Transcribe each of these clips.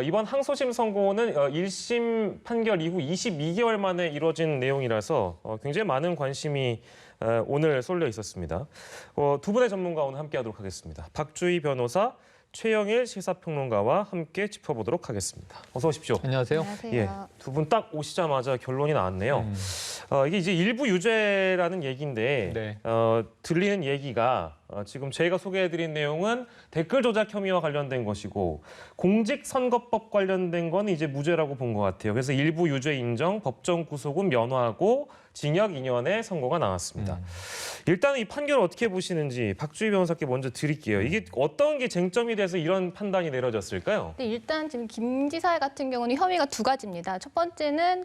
이번 항소심 선고는 1심 판결 이후 22개월 만에 이루어진 내용이라서 굉장히 많은 관심이 오늘 쏠려 있었습니다. 두 분의 전문가 오늘 함께하도록 하겠습니다. 박주희 변호사, 최영일 시사평론가와 함께 짚어보도록 하겠습니다. 어서 오십시오. 안녕하세요. 안녕하세요. 예, 두 분 딱 오시자마자 결론이 나왔네요. 이게 이제 일부 유죄라는 얘기인데 네. 들리는 얘기가 지금 저희가 소개해드린 내용은 댓글 조작 혐의와 관련된 것이고 공직선거법 관련된 건 이제 무죄라고 본 것 같아요. 그래서 일부 유죄 인정, 법정 구속은 면허하고 징역 2년의 선고가 나왔습니다. 일단은 이 판결을 어떻게 보시는지 박주희 변호사께 먼저 드릴게요. 이게 어떤 게 쟁점이 돼서 이런 판단이 내려졌을까요? 네, 일단 지금 김 지사 같은 경우는 혐의가 두 가지입니다. 첫 번째는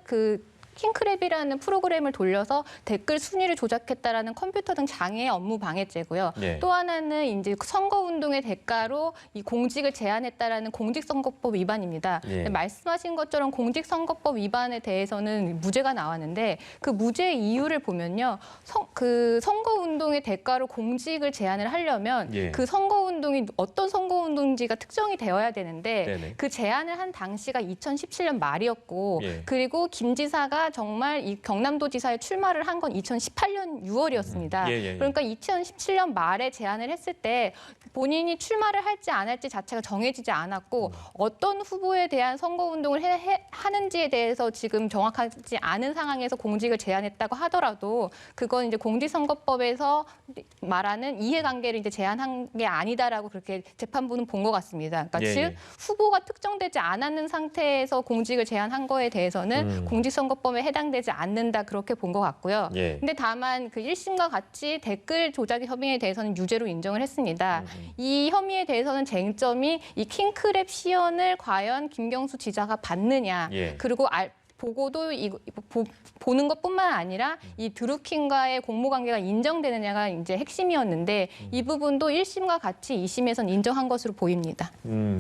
킹크랩이라는 프로그램을 돌려서 댓글 순위를 조작했다라는 컴퓨터 등 장애 업무 방해죄고요. 네. 또 하나는 이제 선거운동의 대가로 이 공직을 제한했다라는 공직선거법 위반입니다. 예. 말씀하신 것처럼 공직선거법 위반에 대해서는 무죄가 나왔는데 그 무죄 이유를 보면요, 선거운동의 대가로 공직을 제한을 하려면 예. 그 선거운동이 어떤 선거운동인지가 특정이 되어야 되는데 네네. 그 제안을 한 당시가 2017년 말이었고 예. 그리고 김 지사가 정말 이 경남도지사에 출마를 한 건 2018년 6월이었습니다. 그러니까 2017년 말에 제안을 했을 때 본인이 출마를 할지 안 할지 자체가 정해지지 않았고 어떤 후보에 대한 선거운동을 하는지에 대해서 지금 정확하지 않은 상황에서 공직을 제안했다고 하더라도 그건 이제 공직선거법에서 말하는 이해관계를 이제 제한한 게 아니다라고 그렇게 재판부는 본 것 같습니다. 그러니까 예, 즉 예. 후보가 특정되지 않았는 상태에서 공직을 제한한 거에 대해서는 공직선거법에 해당되지 않는다 그렇게 본 것 같고요. 예. 근데 다만 그 1심과 같이 댓글 조작 혐의에 대해서는 유죄로 인정을 했습니다. 이 혐의에 대해서는 쟁점이 이 킹크랩 시연을 과연 김경수 지사가 받느냐. 예. 그리고 보고도 보는 것뿐만 아니라 이 드루킹과의 공모 관계가 인정되느냐가 이제 핵심이었는데 이 부분도 1심과 같이 2심에서는 인정한 것으로 보입니다.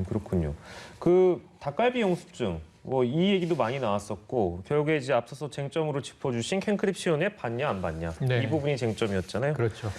그렇군요. 그 닭갈비 영수증 이 얘기도 많이 나왔었고 결국에 이제 앞서서 쟁점으로 짚어주신 킹크랩 시연회 받냐 안 받냐 네. 이 부분이 쟁점이었잖아요. 그렇죠.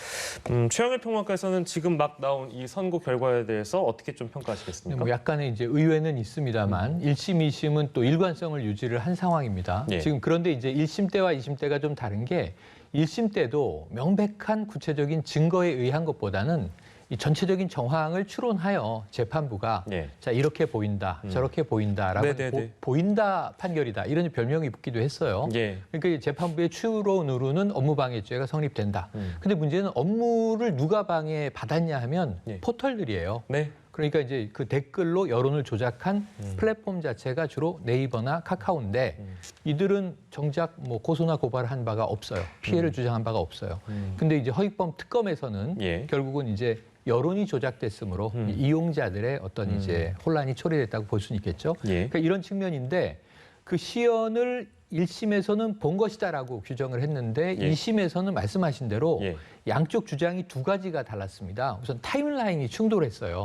최영일 평론가에서는 지금 막 나온 이 선고 결과에 대해서 어떻게 좀 평가하시겠습니까? 뭐 약간의 이제 의외는 있습니다만 1심, 2심은 또 일관성을 유지를 한 상황입니다. 예. 지금 그런데 이제 1심 때와 2심 때가 좀 다른 게 1심 때도 명백한 구체적인 증거에 의한 것보다는 이 전체적인 정황을 추론하여 재판부가 예. 자 이렇게 보인다, 저렇게 보인다라고 네네네. 보인다 판결이다 이런 별명이 붙기도 했어요. 예. 그러니까 이 재판부의 추론으로는 업무방해죄가 성립된다. 근데 문제는 업무를 누가 방해받았냐 하면 예. 포털들이에요. 네. 그러니까 이제 그 댓글로 여론을 조작한 플랫폼 자체가 주로 네이버나 카카오인데 이들은 정작 뭐 고소나 고발을 한 바가 없어요. 피해를 주장한 바가 없어요. 근데 이제 허위범 특검에서는 예. 결국은 이제 여론이 조작됐으므로 이 이용자들의 어떤 이제 혼란이 초래됐다고 볼 수는 있겠죠. 예. 그러니까 이런 측면인데 그 시연을 1심에서는 본 것이다라고 규정을 했는데 예. 2심에서는 말씀하신 대로 예. 양쪽 주장이 두 가지가 달랐습니다. 우선 타임라인이 충돌했어요.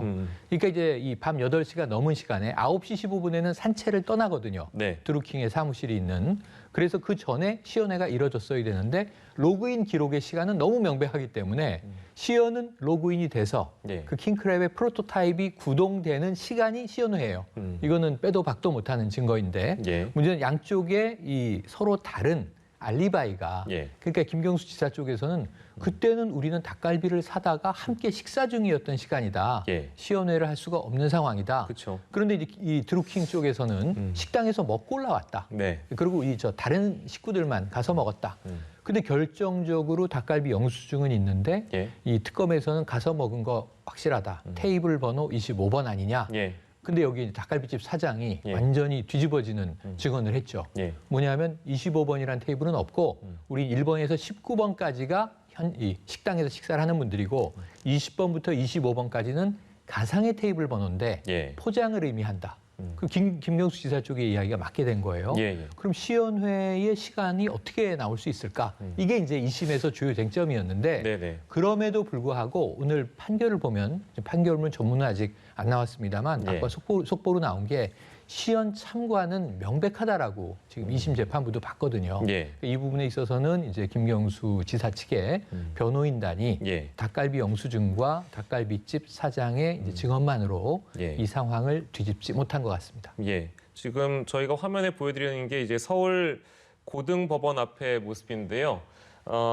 그러니까 이제 이 밤 8시가 넘은 시간에 9시 15분에는 산책을 떠나거든요. 네. 드루킹의 사무실이 있는. 그래서 그 전에 시연회가 이뤄졌어야 되는데 로그인 기록의 시간은 너무 명백하기 때문에 시연은 로그인이 돼서 예. 그 킹크랩의 프로토타입이 구동되는 시간이 시연회예요. 이거는 빼도 박도 못하는 증거인데 예. 문제는 양쪽에 이 서로 다른 알리바이가 예. 그러니까 김경수 지사 쪽에서는 그때는 우리는 닭갈비를 사다가 함께 식사 중이었던 시간이다. 예. 시연회를 할 수가 없는 상황이다. 그렇죠. 그런데 이제 이 드루킹 쪽에서는 식당에서 먹고 올라왔다. 네. 그리고 다른 식구들만 가서 먹었다. 근데 결정적으로 닭갈비 영수증은 있는데 예. 이 특검에서는 가서 먹은 거 확실하다. 테이블 번호 25번 아니냐. 예. 근데 여기 닭갈비집 사장이 예. 완전히 뒤집어지는 증언을 했죠. 예. 뭐냐면 25번이라는 테이블은 없고 우리 1번에서 19번까지가 이 식당에서 식사를 하는 분들이고 20번부터 25번까지는 가상의 테이블 번호인데 예. 포장을 의미한다. 그 김경수 지사 쪽의 이야기가 맞게 된 거예요. 예, 예. 그럼 시연회의 시간이 어떻게 나올 수 있을까? 이게 이제 2심에서 주요 쟁점이었는데 네네. 그럼에도 불구하고 오늘 판결을 보면 판결문 전문은 아직 안 나왔습니다만 예. 아까 속보로 나온 게 시연 참관은 명백하다라고 지금 2심 재판부도 봤거든요. 예. 이 부분에 있어서는 이제 김경수 지사 측의 변호인단이 예. 닭갈비 영수증과 닭갈비집 사장의 이제 증언만으로 예. 이 상황을 뒤집지 못한 것 같습니다. 예. 지금 저희가 화면에 보여드리는 게 이제 서울 고등법원 앞의 모습인데요.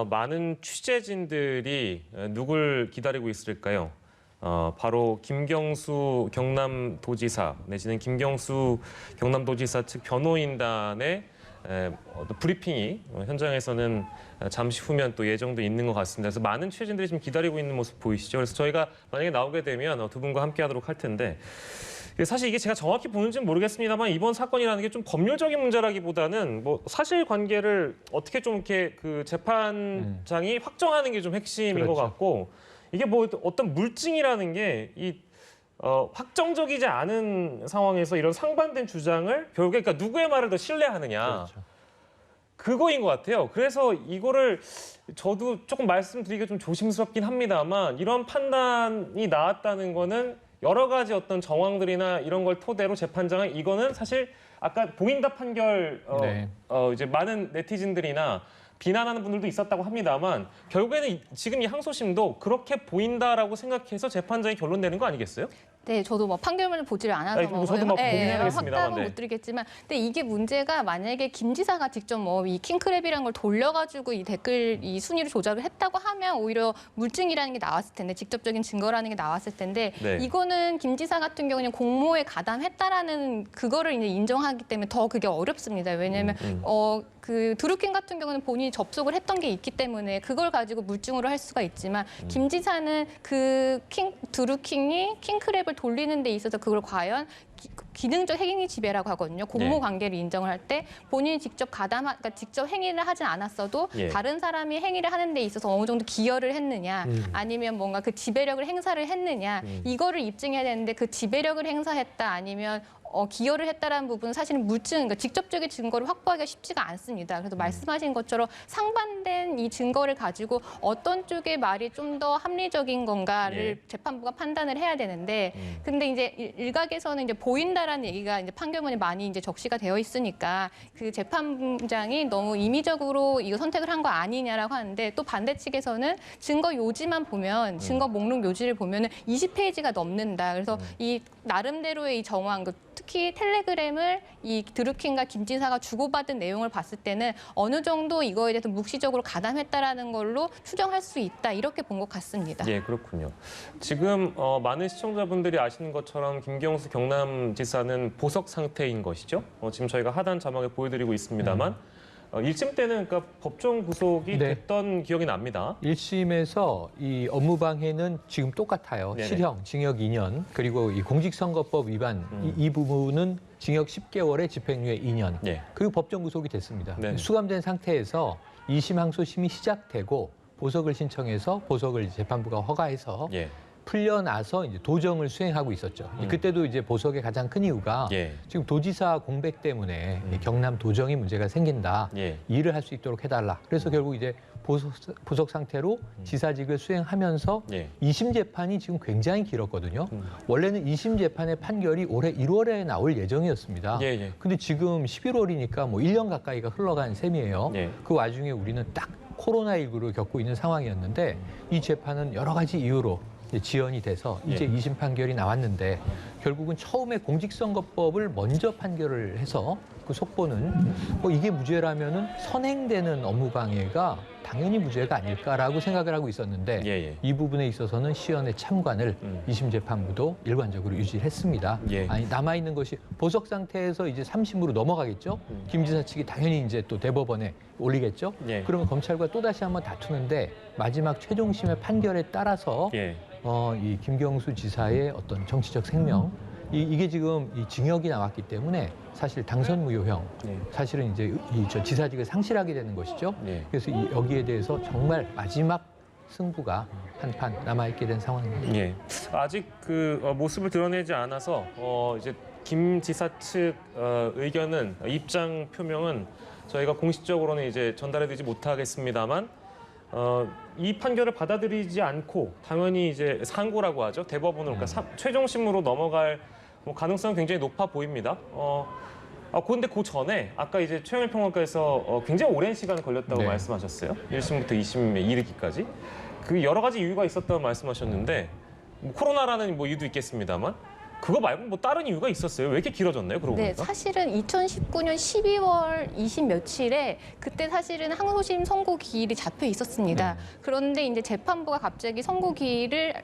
많은 취재진들이 누굴 기다리고 있을까요? 바로 김경수 경남도지사 내지는 김경수 경남도지사 측 변호인단의 브리핑이 현장에서는 잠시 후면 또 예정돼 있는 것 같습니다. 그래서 많은 취재진들이 지금 기다리고 있는 모습 보이시죠? 그래서 저희가 만약에 나오게 되면 두 분과 함께하도록 할 텐데 사실 이게 제가 정확히 보는지는 모르겠습니다만 이번 사건이라는 게 좀 법률적인 문제라기보다는 뭐 사실관계를 어떻게 좀 이렇게 그 재판장이 확정하는 게 좀 핵심인 그렇죠. 것 같고 이게 뭐 어떤 물증이라는 게 확정적이지 않은 상황에서 이런 상반된 주장을 결국에 그러니까 누구의 말을 더 신뢰하느냐. 그렇죠. 그거인 것 같아요. 그래서 이거를 저도 조금 말씀드리기가 좀 조심스럽긴 합니다만 이런 판단이 나왔다는 거는 여러 가지 어떤 정황들이나 이런 걸 토대로 재판장은 이거는 사실 아까 보인다 판결 이제 많은 네티즌들이나 비난하는 분들도 있었다고 합니다만 결국에는 지금 이 항소심도 그렇게 보인다라고 생각해서 재판장이 결론 내는 거 아니겠어요? 네, 저도 뭐 판결문을 보지를 않아서 아니, 저도 막 보긴 해야겠습니다만, 확답은 못 드리겠지만, 근데 이게 문제가 만약에 김 지사가 직접 뭐 이 킹크랩이라는 걸 돌려가지고 이 댓글 이 순위를 조작을 했다고 하면 오히려 물증이라는 게 나왔을 텐데 직접적인 증거라는 게 나왔을 텐데 네. 이거는 김 지사 같은 경우는 공모에 가담했다라는 그거를 이제 인정하기 때문에 더 그게 어렵습니다. 왜냐하면 그 드루킹 같은 경우는 본인이 접속을 했던 게 있기 때문에 그걸 가지고 물증으로 할 수가 있지만 김 지사는 그 드루킹이 킹크랩을 돌리는 데 있어서 그걸 과연 기능적 행위 지배라고 하거든요. 공모 관계를 인정을 할 때 본인이 직접 그러니까 직접 행위를 하진 않았어도 다른 사람이 행위를 하는 데 있어서 어느 정도 기여를 했느냐 아니면 뭔가 그 지배력을 행사를 했느냐 이거를 입증해야 되는데 그 지배력을 행사했다 아니면 기여를 했다라는 부분은 사실은 물증, 그러니까 직접적인 증거를 확보하기가 쉽지가 않습니다. 그래서 말씀하신 것처럼 상반된 이 증거를 가지고 어떤 쪽의 말이 좀 더 합리적인 건가를 재판부가 판단을 해야 되는데, 근데 이제 일각에서는 이제 보인다라는 얘기가 이제 판결문에 많이 이제 적시가 되어 있으니까 그 재판장이 너무 임의적으로 이거 선택을 한 거 아니냐라고 하는데 또 반대 측에서는 증거 요지만 보면 증거 목록 요지를 보면은 20페이지가 넘는다. 그래서 이 나름대로의 이 정황, 특히 텔레그램을 이 드루킹과 김 지사가 주고받은 내용을 봤을 때는 어느 정도 이거에 대해서 묵시적으로 가담했다라는 걸로 추정할 수 있다. 이렇게 본 것 같습니다. 예, 그렇군요. 지금 많은 시청자분들이 아시는 것처럼 김경수 경남지사는 보석 상태인 것이죠. 지금 저희가 하단 자막에 보여드리고 있습니다만 1심 때는 그러니까 법정 구속이 됐던 기억이 납니다. 1심에서 이 업무방해는 지금 똑같아요. 네네. 실형, 징역 2년, 그리고 이 공직선거법 위반 이 부분은 징역 10개월에 집행유예 2년, 그리고 법정 구속이 됐습니다. 네네. 수감된 상태에서 2심 항소심이 시작되고 보석을 신청해서 보석을 재판부가 허가해서 풀려나서 이제 도정을 수행하고 있었죠. 그때도 이제 보석의 가장 큰 이유가 지금 도지사 공백 때문에 경남 도정이 문제가 생긴다. 일을 할 수 있도록 해달라. 그래서 결국 이제 보석 상태로 지사직을 수행하면서 2심 재판이 지금 굉장히 길었거든요. 원래는 2심 재판의 판결이 올해 1월에 나올 예정이었습니다. 근데 지금 11월이니까 뭐 1년 가까이가 흘러간 셈이에요. 그 와중에 우리는 딱 코로나19를 겪고 있는 상황이었는데 이 재판은 여러 가지 이유로 지연이 돼서 이제 2심 판결이 나왔는데 결국은 처음에 공직선거법을 먼저 판결을 해서 그 속보는 이게 무죄라면은 선행되는 업무방해가 당연히 무죄가 아닐까라고 생각을 하고 있었는데 이 부분에 있어서는 시연의 참관을 2심 재판부도 일관적으로 유지를 했습니다. 아니 남아있는 것이 보석 상태에서 이제 3심으로 넘어가겠죠. 김 지사 측이 당연히 이제 또 대법원에 올리겠죠. 그러면 검찰과 또다시 한번 다투는데 마지막 최종심의 판결에 따라서 이 김경수 지사의 어떤 정치적 생명 이게 지금 이 징역이 나왔기 때문에 사실 당선 무효형 사실은 이제 저 지사직을 상실하게 되는 것이죠. 그래서 여기에 대해서 정말 마지막 승부가 한판 남아있게 된 상황입니다. 아직 그 모습을 드러내지 않아서 이제 김 지사 측 의견은 입장 표명은 저희가 공식적으로는 이제 전달해드리지 못하겠습니다만 이 판결을 받아들이지 않고 당연히 이제 상고라고 하죠. 대법원으로 그러니까 최종심으로 넘어갈 뭐 가능성은 굉장히 높아 보입니다. 그런데 그 전에 아까 이제 최영일 평론가에서 굉장히 오랜 시간 걸렸다고 네. 말씀하셨어요. 1심부터 2심에 이르기까지. 그 여러 가지 이유가 있었다고 말씀하셨는데 뭐 코로나라는 뭐 이유도 있겠습니다만 그거 말고 뭐 다른 이유가 있었어요? 왜 이렇게 길어졌나요? 그러고 네, 보니까? 사실은 2019년 12월 20 며칠에 그때 사실은 항소심 선고 기일이 잡혀 있었습니다. 그런데 이제 재판부가 갑자기 선고 기일을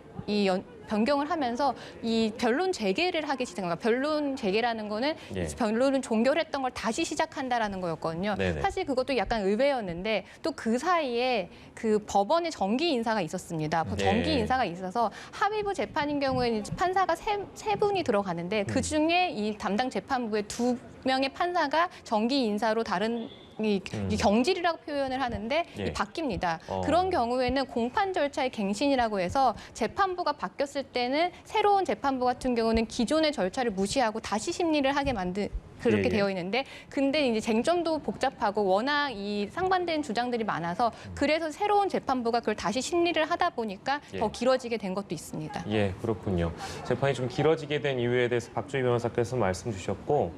변경을 하면서 이 변론 재개를 하기 시작한 거예요. 변론 재개라는 거는 예. 변론을 종결했던 걸 다시 시작한다라는 거였거든요. 네네. 사실 그것도 약간 의외였는데 또 그 사이에 그 법원의 정기 인사가 있었습니다. 예. 정기 인사가 있어서 합의부 재판인 경우에는 판사가 세 분이 들어가는데 그 중에 이 담당 재판부의 2명의 판사가 정기 인사로 다른 이 경질이라고 표현을 하는데 예. 바뀝니다. 어. 그런 경우에는 공판 절차의 갱신이라고 해서 재판부가 바뀌었을 때는 새로운 재판부 같은 경우는 기존의 절차를 무시하고 다시 심리를 하게 만든 그렇게 예, 예. 되어 있는데 근데 이제 쟁점도 복잡하고 워낙 이 상반된 주장들이 많아서 그래서 새로운 재판부가 그걸 다시 심리를 하다 보니까 예. 더 길어지게 된 것도 있습니다. 예, 그렇군요. 재판이 좀 길어지게 된 이유에 대해서 박주희 변호사께서 말씀 주셨고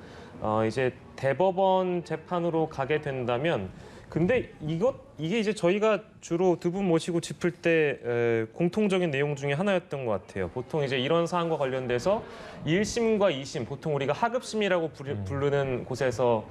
이제 대법원 재판으로 가게 된다면 근데 이게 이제 저희가 주로 두 분 모시고 짚을 때 공통적인 내용 중에 하나였던 것 같아요. 보통 이제 이런 사안과 관련돼서 1심과 2심, 보통 우리가 하급심이라고 부르는 곳에서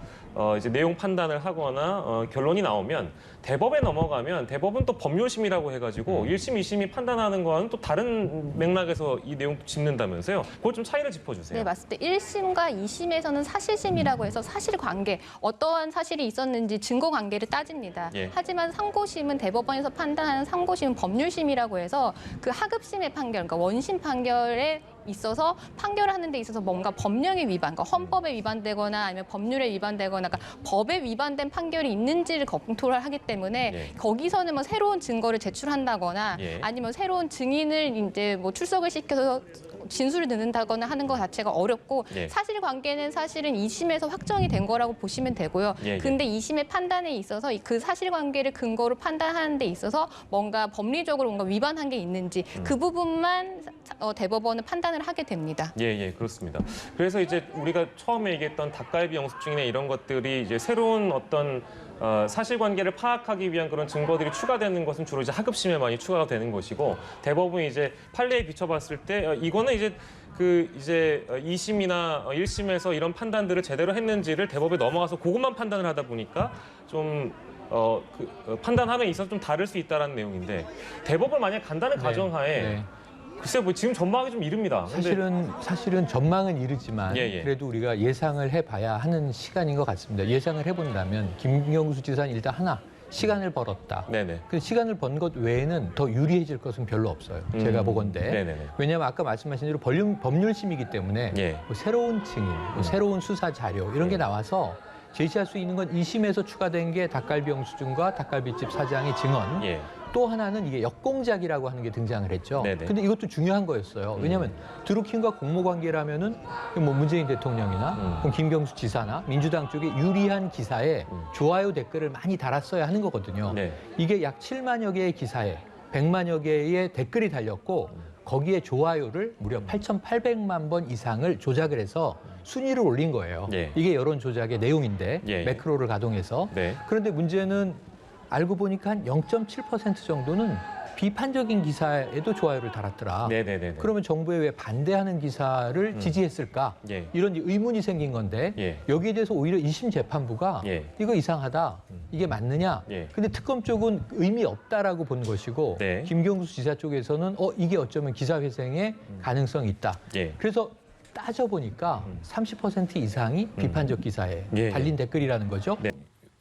이제 내용 판단을 하거나 결론이 나오면 대법에 넘어가면 대법은 또 법률심이라고 해가지고 1심, 2심이 판단하는 거와는 또 다른 맥락에서 이 내용 짚는다면서요. 그걸 좀 차이를 짚어주세요. 네, 맞습니다. 1심과 2심에서는 사실심이라고 해서 사실관계, 어떠한 사실이 있었는지 증거관계를 따집니다. 예. 하지만 상고심은 대법원에서 판단하는 상고심은 법률심이라고 해서 그 하급심의 판결, 그러니까 원심 판결에 있어서 판결을 하는 데 있어서 뭔가 법령에 위반, 그러니까 헌법에 위반되거나 아니면 법률에 위반되거나 그러니까 법에 위반된 판결이 있는지를 검토를 하기 때문에 예. 거기서는 뭐 새로운 증거를 제출한다거나 예. 아니면 새로운 증인을 이제 뭐 출석을 시켜서 진술을 듣는다거나 하는 것 자체가 어렵고 예. 사실관계는 사실은 2심에서 확정이 된 거라고 보시면 되고요. 예, 예. 근데 2심의 판단에 있어서 그 사실관계를 근거로 판단하는 데 있어서 뭔가 법리적으로 뭔가 위반한 게 있는지 그 부분만 대법원은 판단을 하게 됩니다. 예, 그렇습니다. 그래서 이제 우리가 처음에 얘기했던 닭갈비 영수증이나 이런 것들이 이제 새로운 어떤 사실관계를 파악하기 위한 그런 증거들이 추가되는 것은 주로 이제 하급심에 많이 추가가 되는 것이고 대법원이 이제 판례에 비춰봤을 때 이거는 이제 이제 2심이나 1심에서 이런 판단들을 제대로 했는지를 대법에 넘어가서 그것만 판단을 하다 보니까 좀 판단함에 있어서 좀 다를 수 있다라는 내용인데 대법을 만약 간다는 가정하에 네. 글쎄 뭐 지금 전망하기 좀 이릅니다. 근데 사실은 전망은 이르지만 예. 그래도 우리가 예상을 해봐야 하는 시간인 것 같습니다. 예상을 해본다면 김경수 지사는 일단 하나 시간을 벌었다. 네네. 그 시간을 번 것 외에는 더 유리해질 것은 별로 없어요. 제가 보건대. 네네네. 왜냐하면 아까 말씀하신 대로 법률심이기 때문에 예. 뭐 새로운 증인, 뭐 새로운 수사 자료 이런 게 나와서 제시할 수 있는 건 2심에서 추가된 게 닭갈비 영수증과 닭갈비집 사장의 증언. 예. 또 하나는 이게 역공작이라고 하는 게 등장을 했죠. 네네. 근데 이것도 중요한 거였어요. 왜냐하면 드루킹과 공모관계라면은 뭐 문재인 대통령이나 그럼 김경수 지사나 민주당 쪽에 유리한 기사에 좋아요 댓글을 많이 달았어야 하는 거거든요. 네. 이게 약 7만여 개의 기사에 100만여 개의 댓글이 달렸고 거기에 좋아요를 무려 8,800만 번 이상을 조작을 해서 순위를 올린 거예요. 예. 이게 여론 조작의 내용인데 예. 매크로를 가동해서. 네. 그런데 문제는 알고 보니까 한 0.7% 정도는 비판적인 기사에도 좋아요를 달았더라. 네네네. 그러면 정부에 왜 반대하는 기사를 지지했을까? 예. 이런 의문이 생긴 건데 예. 여기에 대해서 오히려 2심 재판부가 예. 이거 이상하다. 이게 맞느냐? 예. 근데 특검 쪽은 의미 없다라고 본 것이고 네. 김경수 지사 쪽에서는 이게 어쩌면 기사회생의 가능성이 있다. 예. 그래서 따져보니까 30% 이상이 비판적 기사에 예. 달린 댓글이라는 거죠. 네.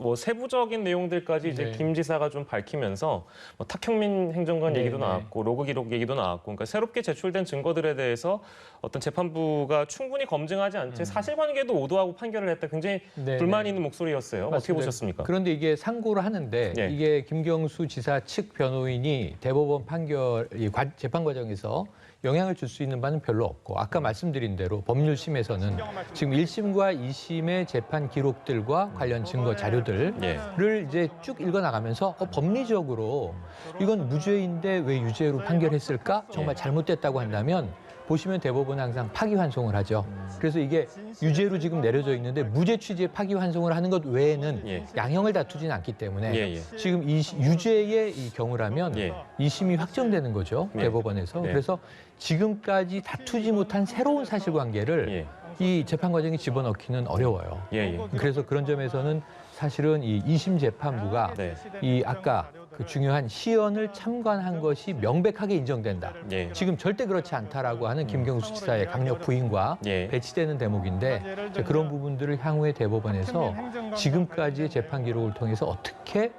뭐 세부적인 내용들까지 이제 네. 김 지사가 좀 밝히면서 뭐 탁형민 행정관 네, 얘기도 네. 나왔고 로그 기록 얘기도 나왔고 그러니까 새롭게 제출된 증거들에 대해서 어떤 재판부가 충분히 검증하지 않지 사실관계도 오도하고 판결을 했다. 굉장히 네, 불만 네. 있는 목소리였어요. 어떻게 맞습니다. 보셨습니까? 그런데 이게 상고를 하는데 예. 이게 김경수 지사 측 변호인이 대법원 판결 재판 과정에서 영향을 줄 수 있는 바는 별로 없고 아까 말씀드린 대로 법률심에서는 지금 1심과 2심의 재판 기록들과 관련 증거 자료들을 예. 이제 쭉 읽어나가면서 법리적으로 이건 무죄인데 왜 유죄로 판결했을까? 정말 잘못됐다고 한다면 보시면 대법원은 항상 파기환송을 하죠. 그래서 이게 유죄로 지금 내려져 있는데 무죄 취지의 파기환송을 하는 것 외에는 예. 양형을 다투지는 않기 때문에 예, 예. 지금 이 유죄의 이 경우라면 예. 2심이 확정되는 거죠. 예. 대법원에서. 예. 그래서 지금까지 다투지 못한 새로운 사실관계를 예. 이 재판 과정에 집어넣기는 어려워요. 예, 예. 그래서 그런 점에서는 사실은 이 2심 재판부가 네. 이 아까 그 중요한 시연을 참관한 것이 명백하게 인정된다. 예. 지금 절대 그렇지 않다라고 하는 김경수 지사의 강력 부인과 예. 배치되는 대목인데 이제 그런 부분들을 향후에 대법원에서 지금까지의 재판 기록을 통해서 어떻게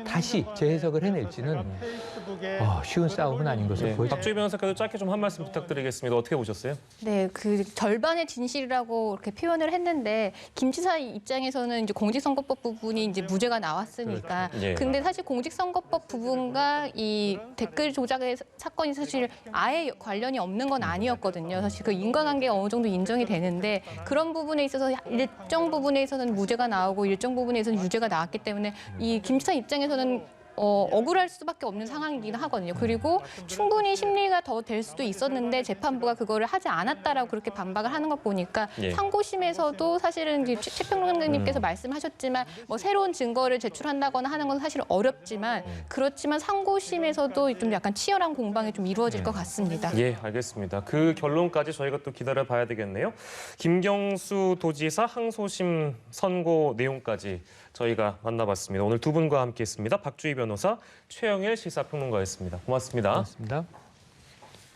다시 재해석을 해낼지는 쉬운 싸움은 아닌 것을 네. 보여줍니다. 박주희 변호사께도 짧게 좀 한 말씀 부탁드리겠습니다. 어떻게 보셨어요? 네, 그 절반의 진실이라고 이렇게 표현을 했는데 김 지사 입장에서는 이제 공직선거법 부분이 이제 무죄가 나왔으니까. 그렇죠. 예. 근데 사실 공직선거법 부분과 이 댓글 조작의 사건이 사실 아예 관련이 없는 건 아니었거든요. 사실 그 인과관계가 어느 정도 인정이 되는데 그런 부분에 있어서 일정 부분에 있어서는 무죄가 나오고 일정 부분에 있어서는 유죄가 나왔기 때문에 이 김 지사 입장에서는 억울할 수밖에 없는 상황이긴 하거든요. 그리고 충분히 심리가 더 될 수도 있었는데 재판부가 그거를 하지 않았다라고 그렇게 반박을 하는 것 보니까 예. 상고심에서도 사실은 최평론가님께서 말씀하셨지만 뭐 새로운 증거를 제출한다거나 하는 건 사실 어렵지만 그렇지만 상고심에서도 좀 약간 치열한 공방이 좀 이루어질 것 같습니다. 예, 알겠습니다. 그 결론까지 저희가 또 기다려봐야 되겠네요. 김경수 도지사 항소심 선고 내용까지 저희가 만나봤습니다. 오늘 두 분과 함께했습니다. 박주희 변호사, 최영일 시사평론가였습니다. 고맙습니다. 고맙습니다.